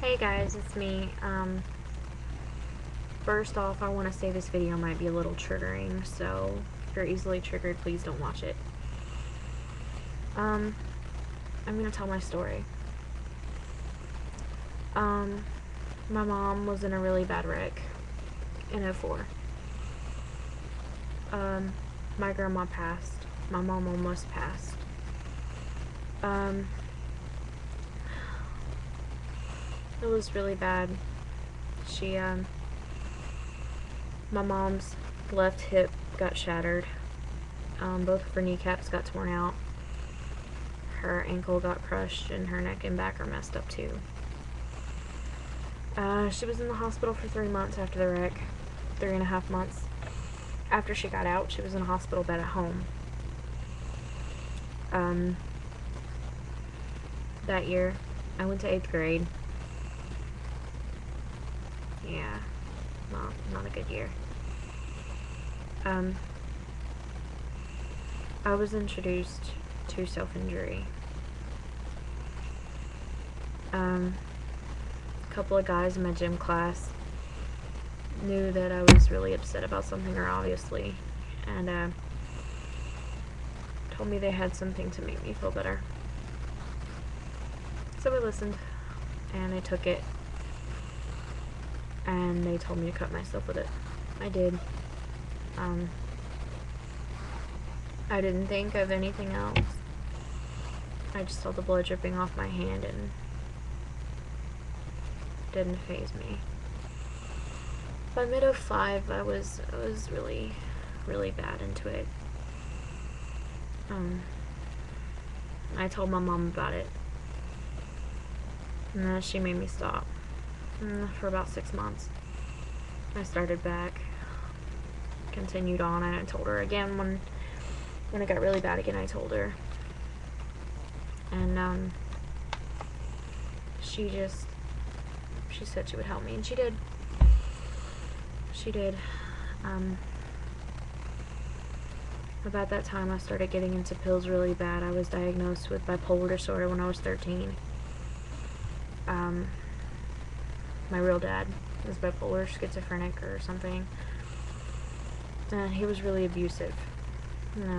Hey guys, it's me. First off, I want to say this video might be a little triggering, so if you're easily triggered, please don't watch it. I'm gonna tell my story. My mom was in a really bad wreck in '04. My grandma passed. My mom almost passed. It was really bad. My mom's left hip got shattered. Both of her kneecaps got torn out. Her ankle got crushed, and her neck and back are messed up too. She was in the hospital for 3 months after the wreck. 3.5 months. After she got out, she was in a hospital bed at home. That year, I went to 8th grade. Yeah, not a good year. I was introduced to self-injury. A couple of guys in my gym class knew that I was really upset about something, or obviously, and told me they had something to make me feel better. So I listened, and I took it, and they told me to cut myself with it. I did. I didn't think of anything else. I just felt the blood dripping off my hand, and it didn't faze me. By mid '05, I was really, really bad into it. I told my mom about it, and she made me stop. For about 6 months. I started back, continued on, and I told her again when it got really bad again. I told her, and she said she would help me, and she did. She did. About that time, I started getting into pills really bad. I was diagnosed with bipolar disorder when I was 13. My real dad was bipolar, schizophrenic, or something. He was really abusive,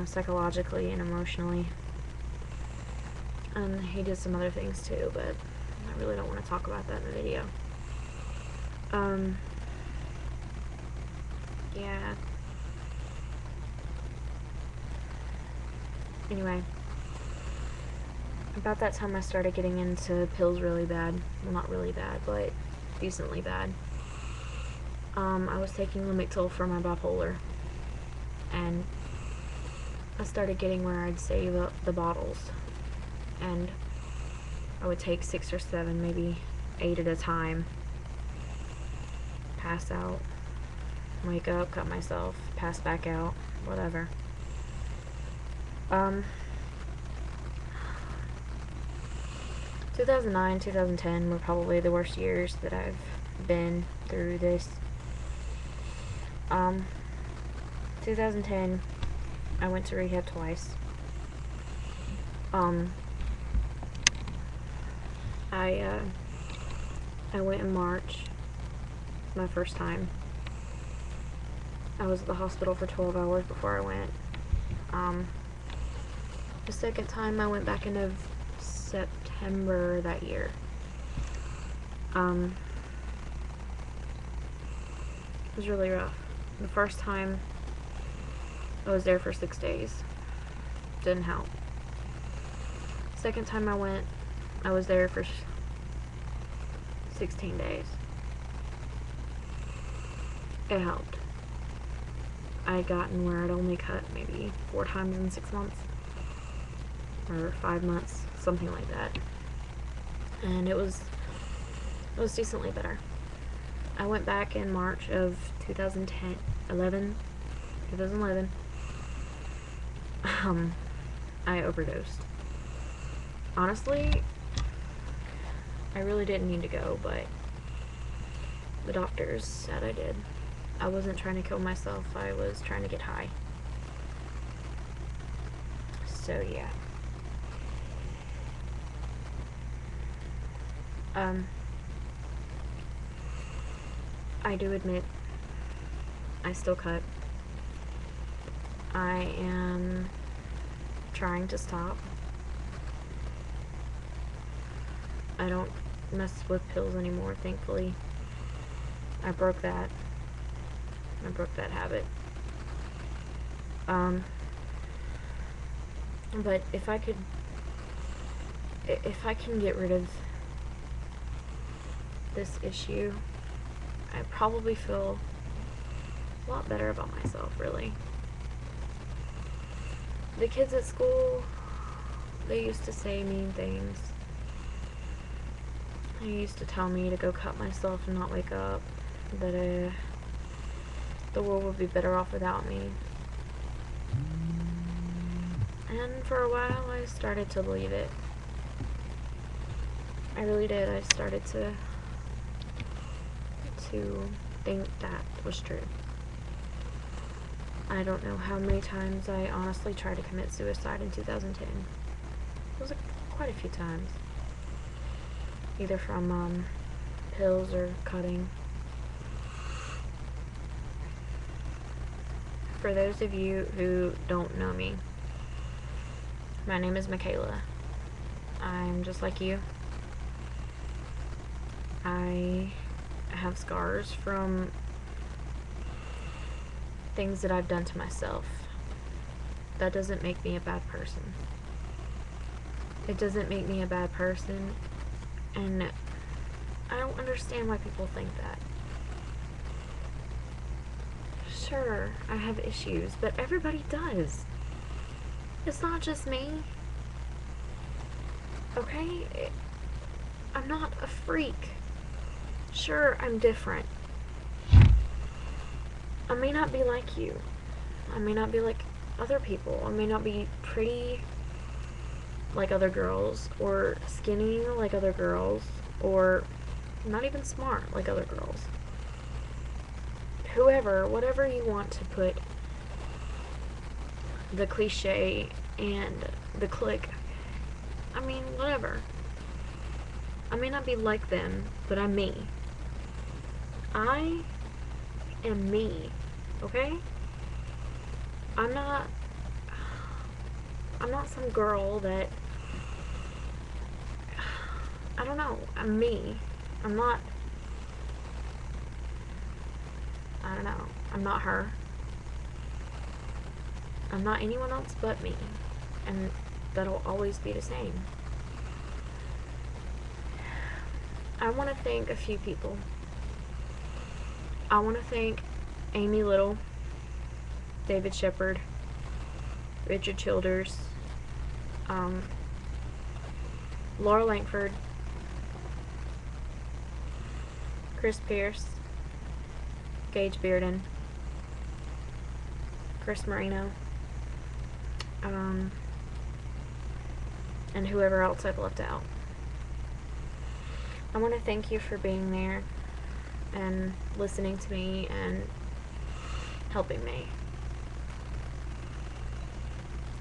psychologically and emotionally. And he did some other things too, but I really don't want to talk about that in the video. Yeah. Anyway, about that time I started getting into pills really bad. Well, not really bad, but decently bad. I was taking Lamictal for my bipolar, and I started getting where I'd save up the bottles, and I would take 6 or 7, maybe 8 at a time, pass out, wake up, cut myself, pass back out, whatever. 2009, 2010 were probably the worst years that I've been through this. 2010, I went to rehab twice. I went in March, my first time. I was at the hospital for 12 hours before I went. The second time I went back in September that year. It was really rough. The first time I was there for 6 days. Didn't help. Second time I went, I was there for 16 days. It helped. I had gotten where I'd only cut maybe 4 times in 6 months. Or 5 months, something like that. And it was decently better. I went back in March of 2011. I overdosed. Honestly, I really didn't need to go, but the doctors said I did. I wasn't trying to kill myself, I was trying to get high. So yeah. I do admit I still cut. I am trying to stop. I don't mess with pills anymore, thankfully. I broke that. I broke that habit. But if I can get rid of this issue, I probably feel a lot better about myself, really. The kids at school, they used to say mean things. They used to tell me to go cut myself and not wake up, that the world would be better off without me. And for a while, I started to believe it. I really did. I started to think that was true. I don't know how many times I honestly tried to commit suicide in 2010. It was quite a few times. Either from pills or cutting. For those of you who don't know me, my name is Michaela. I'm just like you. I have scars from things that I've done to myself. That doesn't make me a bad person. It doesn't make me a bad person, and I don't understand why people think that. Sure, I have issues, but everybody does. It's not just me. Okay? I'm not a freak. Sure, I'm different. I may not be like you. I may not be like other people. I may not be pretty like other girls, or skinny like other girls, or not even smart like other girls. Whoever, whatever you want to put the cliche and the clique, I mean, whatever. I may not be like them, but I'm me. I am me, okay? I'm not some girl that, I don't know, I'm me. I'm not her. I'm not anyone else but me. And that'll always be the same. I want to thank a few people. I want to thank Amy Little, David Shepard, Richard Childers, Laura Langford, Chris Pierce, Gage Bearden, Chris Marino, and whoever else I've left out. I want to thank you for being there and listening to me and helping me.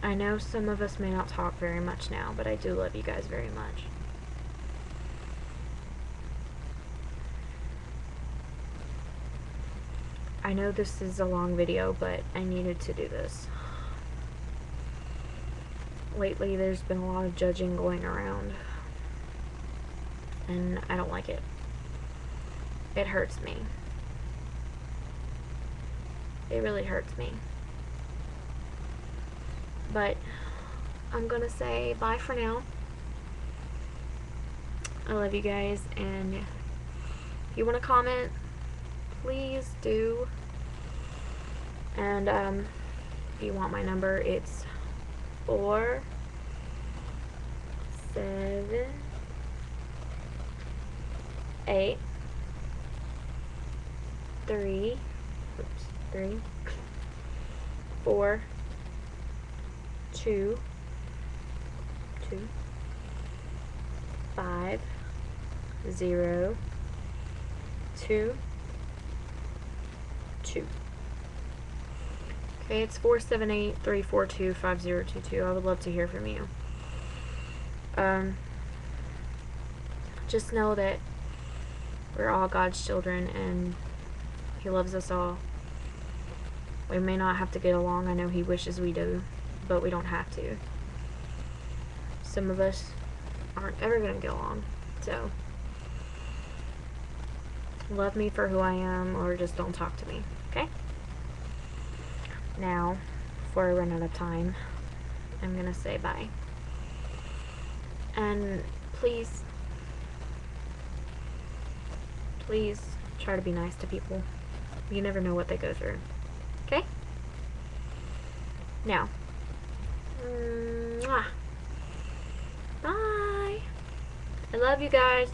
I know some of us may not talk very much now, but I do love you guys very much. I know this is a long video, but I needed to do this. Lately, there's been a lot of judging going around, and I don't like it. It hurts me. It really hurts me. But I'm gonna say bye for now. I love you guys, and if you want to comment, please do. And if you want my number, it's 478 3 4 2 5 0 2 2. Okay, it's 478-342-5022. I would love to hear from you. Just know that we're all God's children, and He loves us all. We may not have to get along. I know he wishes we do, but we don't have to. Some of us aren't ever going to get along. So, love me for who I am, or just don't talk to me. Okay? Now, before I run out of time, I'm going to say bye. And please try to be nice to people. You never know what they go through. Okay? Now, mwah. Bye. I love you guys.